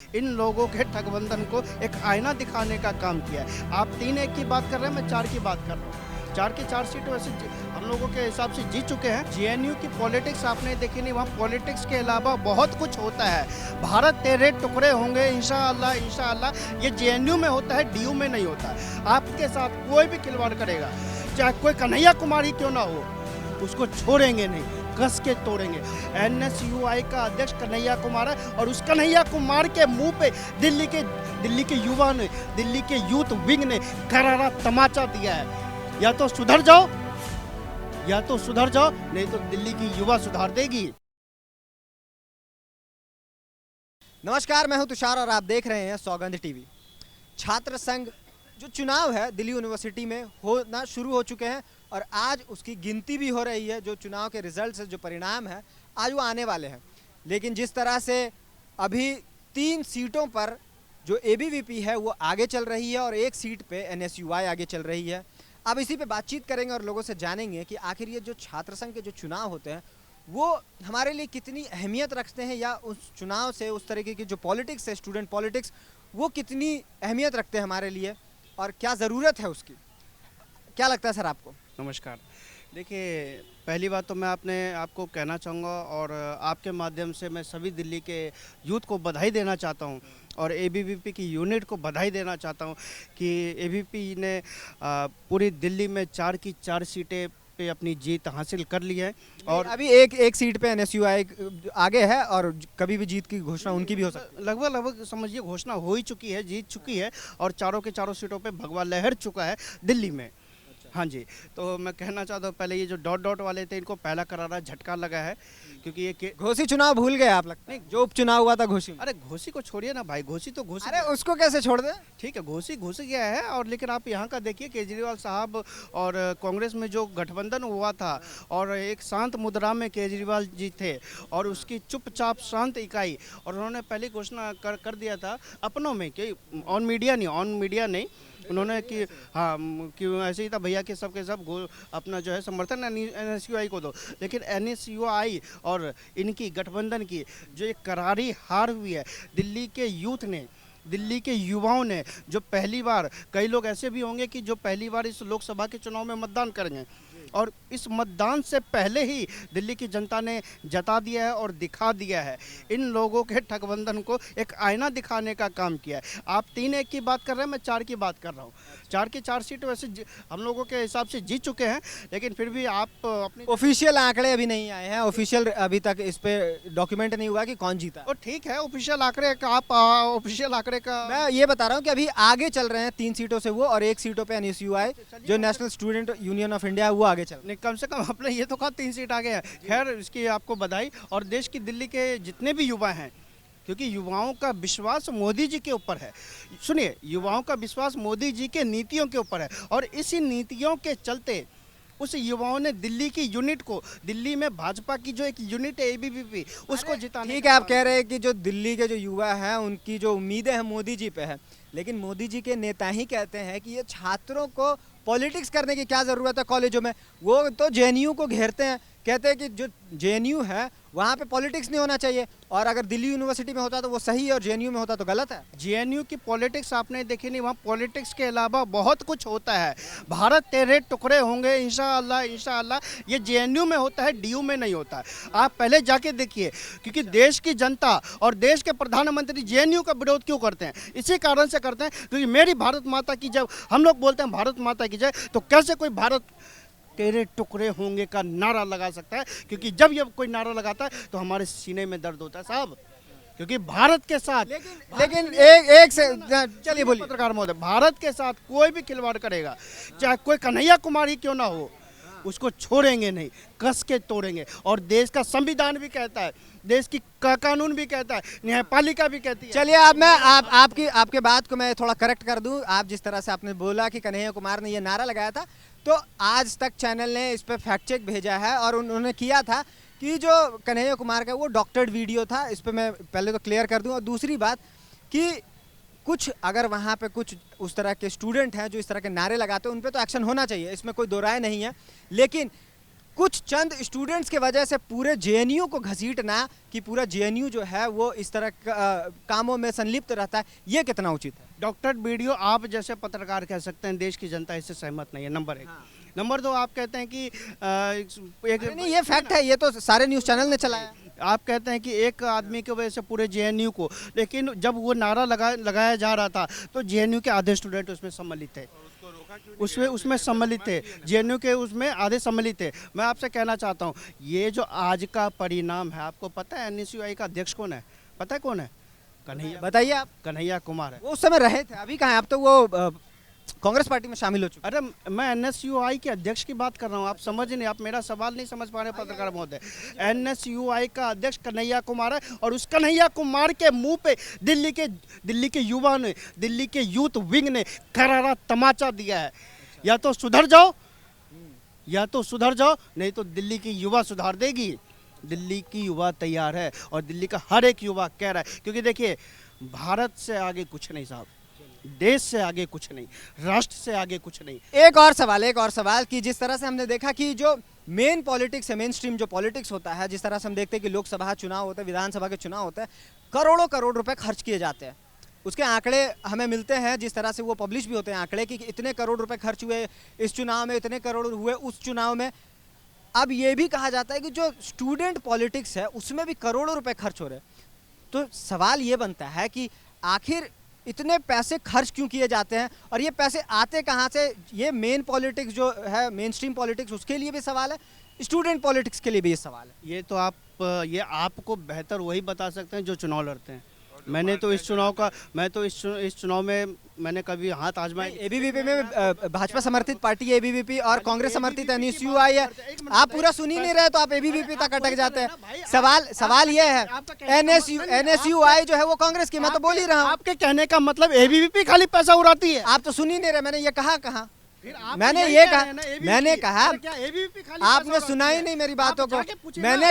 इन लोगों के ठगबंधन को एक आईना दिखाने का काम किया है। आप 3-1 की बात कर रहे हैं, मैं 4 की बात कर रहा हूँ। 4 की 4 सीट वैसे हम लोगों के हिसाब से जीत चुके हैं। जेएनयू की पॉलिटिक्स आपने देखी नहीं, वहाँ पॉलिटिक्स के अलावा बहुत कुछ होता है। भारत तेरे टुकड़े होंगे इंशाअल्लाह इंशाअल्लाह। ये जेएनयू में होता है, डीयू में नहीं होता है। आपके साथ कोई भी खिलवाड़ करेगा, चाहे कोई कन्हैया कुमार ही क्यों ना हो, उसको छोड़ेंगे नहीं, कस के तोड़ेंगे। एनएसयूआई का अध्यक्ष कन्हैया कुमार है और उस कन्हैया कुमार के मुंह पे दिल्ली के युवा ने, दिल्ली के यूथ विंग ने करारा तमाचा दिया है। या तो सुधर जाओ, या तो सुधर जाओ, नहीं तो दिल्ली की युवा सुधार देगी। नमस्कार, मैं हूं तुषार और आप देख रहे हैं सौगंध टीवी। छात्र संघ जो चुनाव है दिल्ली यूनिवर्सिटी में होना शुरू हो चुके हैं और आज उसकी गिनती भी हो रही है। जो चुनाव के रिजल्ट्स जो परिणाम है आज वो आने वाले हैं। लेकिन जिस तरह से अभी 3 सीटों पर जो एबीवीपी है वो आगे चल रही है और 1 सीट पे एनएसयूआई आगे चल रही है। अब इसी पे बातचीत करेंगे और लोगों से जानेंगे कि आखिर ये जो छात्र संघ के जो चुनाव होते हैं वो हमारे लिए कितनी अहमियत रखते हैं, या उस चुनाव से उस तरीके की जो पॉलिटिक्स है, स्टूडेंट पॉलिटिक्स, वो कितनी अहमियत रखते हैं हमारे लिए और क्या ज़रूरत है उसकी। क्या लगता है सर आपको? नमस्कार। देखिए, पहली बात तो मैं आपको कहना चाहूँगा और आपके माध्यम से मैं सभी दिल्ली के यूथ को बधाई देना चाहता हूँ और एबीवीपी की यूनिट को बधाई देना चाहता हूँ कि एबीवीपी ने पूरी दिल्ली में 4 की 4 सीटें पे अपनी जीत हासिल कर ली है। और अभी एक सीट पे एनएसयूआई आगे है और कभी भी जीत की घोषणा उनकी भी हो सकती है। लगभग समझिए घोषणा हो ही चुकी है, जीत चुकी है और चारों के चारों सीटों पे भगवा लहर चुका है दिल्ली में। हाँ जी, तो मैं कहना चाहता हूँ पहले ये जो डॉट वाले थे इनको पहला करारा झटका लगा है, क्योंकि ये घोसी चुनाव भूल गए आप? लगता है जो उपचुनाव हुआ था घोसी में। अरे घोसी को छोड़िए ना भाई, घोसी तो घोसी। अरे उसको कैसे छोड़ दे? ठीक है, घोसी गया है और लेकिन आप यहाँ का देखिए, केजरीवाल साहब और कांग्रेस में जो गठबंधन हुआ था और एक शांत मुद्रा में केजरीवाल जी थे और उसकी चुपचाप शांत इकाई, और उन्होंने पहले घोषणा कर दिया था अपनों में कि ऑन मीडिया नहीं उन्होंने कि हाँ कि ऐसे ही था भैया कि सबके सब अपना जो है समर्थन एनएसयूआई को दो। लेकिन एनएसयूआई और इनकी गठबंधन की जो एक करारी हार हुई है, दिल्ली के यूथ ने, दिल्ली के युवाओं ने, जो पहली बार, कई लोग ऐसे भी होंगे कि जो पहली बार इस लोकसभा के चुनाव में मतदान करेंगे और इस मतदान से पहले ही दिल्ली की जनता ने जता दिया है और दिखा दिया है। इन लोगों के ठगबंधन को एक आईना दिखाने का काम किया है। आप 3-1 की बात कर रहे हैं, मैं 4 की बात कर रहा हूँ। 4 की 4 सीट वैसे हम लोगों के हिसाब से जीत चुके हैं, लेकिन फिर भी आप अपनी ऑफिशियल आंकड़े अभी नहीं आए हैं, ऑफिशियल अभी तक इस पे डॉक्यूमेंट नहीं हुआ कि कौन जीता। और ठीक है, ऑफिशियल आंकड़े का आप ऑफिशियल आंकड़े का मैं ये बता रहा हूँ कि अभी आगे चल रहे हैं 3 सीटों से वो और 1 सीटों पे एनएसयूआई जो national student union of India वो आगे चल। नहीं, कम से कम आपने ये तो कहा 3 सीट आ गया। खैर, इसकी आपको बधाई। और देश की, दिल्ली के जितने भी युवा हैं, क्योंकि युवाओं का विश्वास मोदी जी के ऊपर है। सुनिए, युवाओं का विश्वास मोदी जी के नीतियों के ऊपर है और इसी नीतियों के चलते उस युवाओं ने दिल्ली की यूनिट को, दिल्ली में भाजपा की जो एक यूनिट है एबीवीपी, उसको जिताने। ठीक है, आप कह रहे हैं कि जो दिल्ली के जो युवा हैं उनकी जो उम्मीदें हैं मोदी जी पे है, लेकिन मोदी जी के नेता ही कहते हैं कि ये छात्रों को पॉलिटिक्स करने की क्या ज़रूरत है कॉलेजों में। वो तो जेएनयू को घेरते हैं, कहते हैं कि जो जेएनयू है वहाँ पे पॉलिटिक्स नहीं होना चाहिए और अगर दिल्ली यूनिवर्सिटी में होता तो वो सही है और जेएनयू में होता तो गलत है। जेएनयू की पॉलिटिक्स आपने देखी नहीं, वहाँ पॉलिटिक्स के अलावा बहुत कुछ होता है। भारत तेरे टुकड़े होंगे इंशाअल्लाह इंशाअल्लाह। ये जेएनयू में होता है, डीयू में नहीं होता है। आप पहले जाके देखिए, क्योंकि देश की जनता और देश के प्रधानमंत्री जेएनयू का विरोध क्यों करते हैं? इसी कारण से करते हैं क्योंकि मेरी भारत माता की, जब हम लोग बोलते हैं भारत माता की जय, तो कैसे कोई भारत तेरे टुकड़े होंगे का नारा लगा सकता है? क्योंकि जब ये कोई नारा लगाता है तो हमारे सीने में दर्द होता है साहब, क्योंकि भारत के साथ लेकिन एक से चलिए बोलिए। पत्रकार महोदय, भारत के साथ कोई भी खिलवाड़ करेगा, चाहे कोई कन्हैया कुमार ही क्यों ना हो, उसको छोड़ेंगे नहीं, कस के तोड़ेंगे। और देश का संविधान भी कहता है, देश की कानून भी कहता है, न्यायपालिका भी कहती है। चलिए, अब मैं आपके बात को मैं थोड़ा करेक्ट कर दूं। आप जिस तरह से आपने बोला कि कन्हैया कुमार ने ये नारा लगाया था, तो आज तक चैनल ने इस पर फैक्ट चेक भेजा है और उन्होंने किया था कि जो कन्हैया कुमार का वो डॉक्टर्ड वीडियो था। इस पर मैं पहले तो क्लियर कर दूं। और दूसरी बात कि कुछ अगर वहाँ पे कुछ उस तरह के स्टूडेंट हैं जो इस तरह के नारे लगाते हैं, उन पे तो एक्शन होना चाहिए, इसमें कोई दो राय नहीं है। लेकिन कुछ चंद स्टूडेंट्स की वजह से पूरे जेएनयू को घसीटना कि पूरा जेएनयू जो है वो इस तरह कामों में संलिप्त रहता है, ये कितना उचित है? डॉक्टर वीडियो आप जैसे पत्रकार कह सकते हैं, देश की जनता इससे सहमत नहीं है, नंबर 1। नंबर 2, आप कहते हैं कि एक नहीं, ये फैक्ट है, ये तो सारे न्यूज़ चैनल ने चलाया। आप कहते हैं कि एक आदमी की वजह से पूरे जेएनयू को, लेकिन जब वो नारा लगाया जा रहा था तो जेएनयू के आधे स्टूडेंट उसमें सम्मिलित थे, उसमें सम्मिलित थे, जेएनयू के उसमें आधे सम्मिलित थे। मैं आपसे कहना चाहता हूँ, ये जो आज का परिणाम है, आपको पता है एनएसयूआई का अध्यक्ष कौन है? पता है कौन है? कन्हैया, बताइए आप। कन्हैया कुमार है। वो उस समय रहे थे, अभी कहाँ हैं? अब तो वो कांग्रेस पार्टी में शामिल हो चुके। अरे मैं एनएसयूआई के अध्यक्ष की बात कर रहा हूँ, आप समझ नहीं, आप मेरा सवाल नहीं समझ पा रहे पत्रकार महोदय। एनएसयूआई का अध्यक्ष कन्हैया कुमार है और उस कन्हैया कुमार के मुंह पे दिल्ली के युवा ने, दिल्ली के यूथ विंग ने करारा तमाचा दिया है। या तो सुधर जाओ, या तो सुधर जाओ, नहीं तो दिल्ली की युवा सुधार देगी। दिल्ली की युवा तैयार है और दिल्ली का हर एक युवा कह रहा है, क्योंकि देखिए भारत से आगे कुछ नहीं साहब, देश से आगे कुछ नहीं, राष्ट्र से आगे कुछ नहीं। एक और सवाल कि जिस तरह से हमने देखा कि जो मेन पॉलिटिक्स है, मेन स्ट्रीम जो पॉलिटिक्स होता है, जिस तरह से हम देखते हैं कि लोकसभा चुनाव होता है, विधानसभा के चुनाव होते हैं, करोड़ों करोड़ रुपए खर्च किए जाते हैं। उसके आंकड़े हमें मिलते हैं, जिस तरह से वो पब्लिश भी होते हैं आंकड़े कि इतने करोड़ रुपए खर्च हुए इस चुनाव में, इतने करोड़ हुए उस चुनाव में। अब ये भी कहा जाता है कि जो स्टूडेंट पॉलिटिक्स है उसमें भी करोड़ों रुपए खर्च हो रहे हैं। तो सवाल ये बनता है कि आखिर इतने पैसे खर्च क्यों किए जाते हैं और ये पैसे आते कहाँ से? ये मेन पॉलिटिक्स जो है, मेन स्ट्रीम पॉलिटिक्स, उसके लिए भी सवाल है, स्टूडेंट पॉलिटिक्स के लिए भी ये सवाल है। ये तो ये आपको बेहतर वही बता सकते हैं जो चुनाव लड़ते हैं। मैंने तो इस चुनाव में मैंने कभी हाथ आजमाए। एबीवीपी में भाजपा समर्थित पार्टी एबीवीपी और कांग्रेस समर्थित एनएसयूआई है। आप पूरा सुन ही नहीं रहे तो आप एबीवीपी तक अटक जाते हैं। सवाल ये है, एनएसयूआई जो है वो कांग्रेस की, मैं तो बोल ही रहा हूँ। आपके कहने का मतलब एबीवीपी खाली पैसा उड़ाती है? आप तो सुन ही नहीं रहे, मैंने ये कहा कहाँ? मैंने कहा आपने सुना ही नहीं मेरी बातों को। मैंने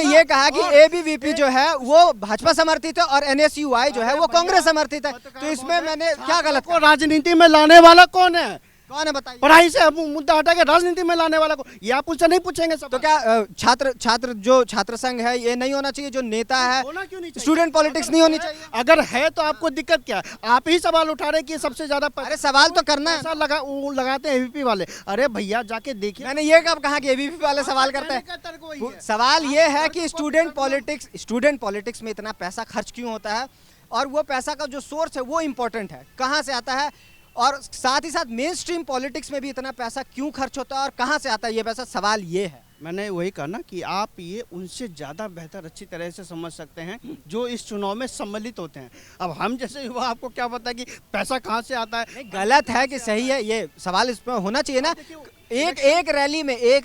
ये कहा कि एबीवीपी जो है वो भाजपा समर्थित है और एनएसयूआई जो है वो कांग्रेस समर्थित है। तो इसमें मैंने क्या गलत कहा? राजनीति में लाने वाला कौन है? बताइए? पढ़ाई से मुद्दा हटा के राजनीति में लाने वाला को ये आप उनसे नहीं पूछेंगे सब? तो क्या छात्र संघ है ये नहीं होना चाहिए? जो नेता है, स्टूडेंट पॉलिटिक्स नहीं होनी चाहिए? अगर है तो आपको दिक्कत क्या? आप ही सवाल उठा रहे कि सबसे ज्यादा अरे सवाल तो करना है, लगाते हैं एबीवीपी वाले। अरे भैया जाके देखिए। मैंने ये कब कहा कि एबीवीपी वाले सवाल करते हैं? सवाल ये है कि स्टूडेंट पॉलिटिक्स में इतना पैसा खर्च क्यों होता है और वो पैसा का जो सोर्स है वो इम्पोर्टेंट है, कहाँ से आता है, और साथ ही साथ मेन स्ट्रीम पॉलिटिक्स में भी इतना पैसा क्यों खर्च होता है और कहाँ से आता है ये पैसा? सवाल ये है। मैंने वही कहा ना कि आप ये उनसे ज़्यादा बेहतर अच्छी तरह से समझ सकते हैं जो इस चुनाव में सम्मिलित होते हैं। अब हम जैसे युवा आपको क्या पता कि पैसा कहाँ से आता है? गलत है कि सही है, ये सवाल इस पर होना चाहिए ना। एक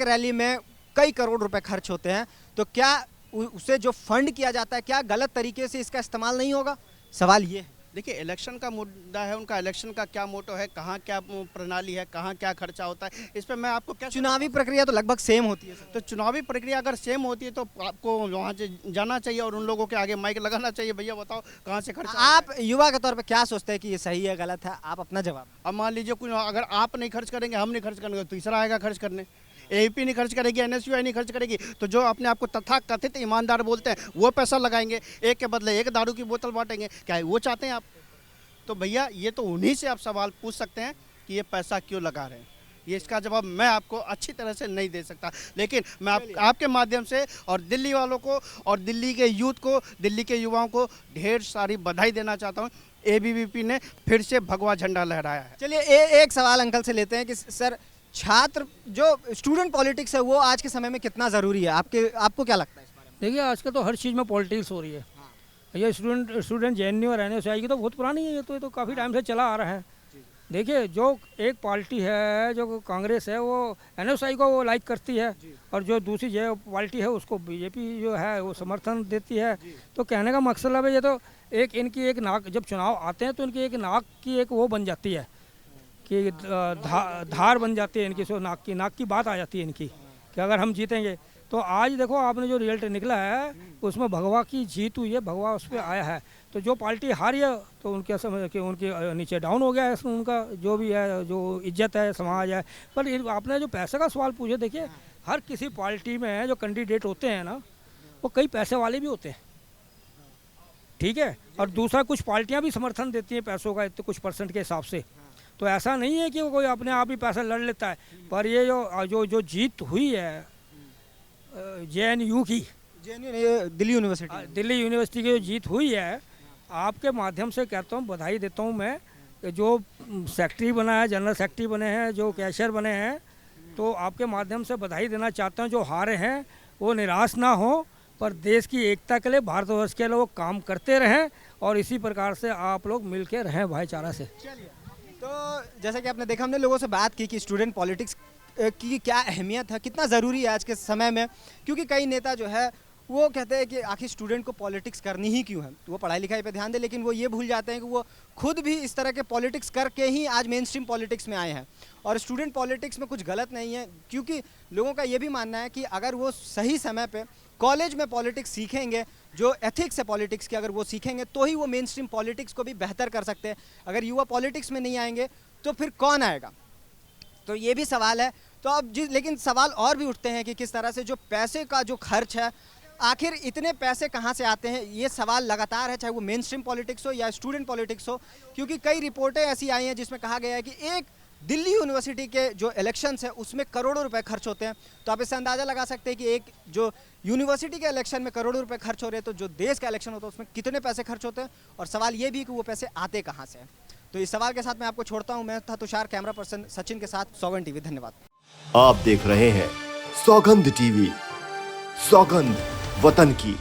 रैली में कई करोड़ रुपए खर्च होते हैं, तो क्या उसे जो फंड किया जाता है क्या गलत तरीके से इसका इस्तेमाल नहीं होगा? सवाल ये है। देखिए इलेक्शन का मुद्दा है, उनका इलेक्शन का क्या मोटो है, कहाँ क्या प्रणाली है, कहाँ क्या खर्चा होता है, इस पर मैं आपको क्या। चुनावी प्रक्रिया तो लगभग सेम होती है। तो चुनावी प्रक्रिया अगर सेम होती है तो आपको वहाँ से जाना चाहिए और उन लोगों के आगे माइक लगाना चाहिए, भैया बताओ कहाँ से खर्चा। आप युवा के तौर पर क्या सोचते हैं कि ये सही है गलत है? आप अपना जवाब। अब मान लीजिए कुछ अगर आप नहीं खर्च करेंगे, हम नहीं खर्च करेंगे, तीसरा आएगा खर्च करने। एबीवीपी नहीं खर्च करेगी, एनएसयूआई नहीं खर्च करेगी, तो जो अपने आप को तथाकथित ईमानदार बोलते हैं वो पैसा लगाएंगे, एक के बदले एक दारू की बोतल बांटेंगे। क्या वो चाहते हैं आप? तो भैया ये तो उन्हीं से आप सवाल पूछ सकते हैं कि ये पैसा क्यों लगा रहे हैं। ये इसका जवाब मैं आपको अच्छी तरह से नहीं दे सकता, लेकिन मैं आपके माध्यम से और दिल्ली वालों को और दिल्ली के यूथ को, दिल्ली के युवाओं को ढेर सारी बधाई देना चाहता हूँ। एबीवीपी ने फिर से भगवा झंडा लहराया है। चलिए एक सवाल अंकल से लेते हैं कि सर, छात्र जो स्टूडेंट पॉलिटिक्स है वो आज के समय में कितना ज़रूरी है? आपको क्या लगता है इस बारे में? देखिए आजकल तो हर चीज़ में पॉलिटिक्स हो रही है। ये स्टूडेंट जेएनयू और एनएसयूआई की तो बहुत पुरानी है, ये तो काफ़ी टाइम से चला आ रहा है। देखिए जो एक पार्टी है जो कांग्रेस है वो एनएसयूआई को वो लाइक करती है और जो दूसरी जो पार्टी है उसको बीजेपी जो है वो समर्थन देती है। तो कहने का मकसद है ये तो इनकी एक नाक, जब चुनाव आते हैं तो इनकी एक नाक की एक वो बन जाती है कि धार बन जाती है इनकी, सो नाक की बात आ जाती है इनकी कि अगर हम जीतेंगे। तो आज देखो आपने जो रिजल्ट निकला है उसमें भगवा की जीत हुई है, भगवा उस पर आया है। तो जो पार्टी हारी है तो उनके समझ कि उनके नीचे डाउन हो गया है, उनका जो भी है, जो इज्जत है, समाज है। पर आपने जो पैसे का सवाल पूछे, देखिए हर किसी पार्टी में जो कैंडिडेट होते हैं ना, वो कई पैसे वाले भी होते हैं, ठीक है। और दूसरा, कुछ पार्टियां भी समर्थन देती हैं पैसों का इतने कुछ परसेंट के हिसाब से। तो ऐसा नहीं है कि वो कोई अपने आप ही पैसा लड़ लेता है। पर ये जो जीत हुई है JNU की, दिल्ली यूनिवर्सिटी, दिल्ली यूनिवर्सिटी की जो जीत हुई है, आपके माध्यम से कहता हूँ, बधाई देता हूँ मैं। जो सेक्रेटरी बना है, जनरल सेक्रेटरी बने हैं, जो कैशियर बने हैं, तो आपके माध्यम से बधाई देना चाहता हूँ। जो हारे हैं वो निराश ना हो, पर देश की एकता के लिए, भारतवर्ष के लिए वो काम करते रहें, और इसी प्रकार से आप लोग मिल के रहें भाईचारा से। तो जैसा कि आपने देखा, हमने लोगों से बात की कि स्टूडेंट पॉलिटिक्स की क्या अहमियत है, कितना ज़रूरी है आज के समय में, क्योंकि कई नेता जो है वो कहते हैं कि आखिर स्टूडेंट को पॉलिटिक्स करनी ही क्यों है, वो पढ़ाई लिखाई पे ध्यान दे, लेकिन वो ये भूल जाते हैं कि वो खुद भी इस तरह के पॉलिटिक्स करके ही आज मेन स्ट्रीम पॉलिटिक्स में आए हैं। और स्टूडेंट पॉलिटिक्स में कुछ गलत नहीं है, क्योंकि लोगों का ये भी मानना है कि अगर वो सही समय पे कॉलेज में पॉलिटिक्स सीखेंगे, जो एथिक्स है पॉलिटिक्स की, अगर वो सीखेंगे तो ही वो मेन स्ट्रीम पॉलिटिक्स को भी बेहतर कर सकते हैं। अगर युवा पॉलिटिक्स में नहीं आएंगे तो फिर कौन आएगा? तो ये भी सवाल है। तो अब लेकिन सवाल और भी उठते हैं कि किस तरह से जो पैसे का जो खर्च है, आखिर इतने पैसे कहाँ से आते हैं, ये सवाल लगातार है, चाहे वो मेन स्ट्रीम पॉलिटिक्स हो या स्टूडेंट पॉलिटिक्स हो। क्योंकि कई रिपोर्टें ऐसी आई हैं जिसमें कहा गया है कि एक दिल्ली यूनिवर्सिटी के जो इलेक्शंस है उसमें करोड़ों रुपए खर्च होते हैं। तो आप इससे अंदाज़ा लगा सकते हैं कि एक जो यूनिवर्सिटी के इलेक्शन में करोड़ों रुपए खर्च हो रहे हैं, तो जो देश का इलेक्शन होता है उसमें कितने पैसे खर्च होते हैं। और सवाल ये भी कि वो पैसे आते कहाँ से हैं। तो इस सवाल के साथ मैं आपको छोड़ता हूँ। मैं था तुषार, कैमरा पर्सन सचिन के साथ, सौगंध टीवी। धन्यवाद। आप देख रहे हैं सौगंध टीवी, सौगंध वतन की।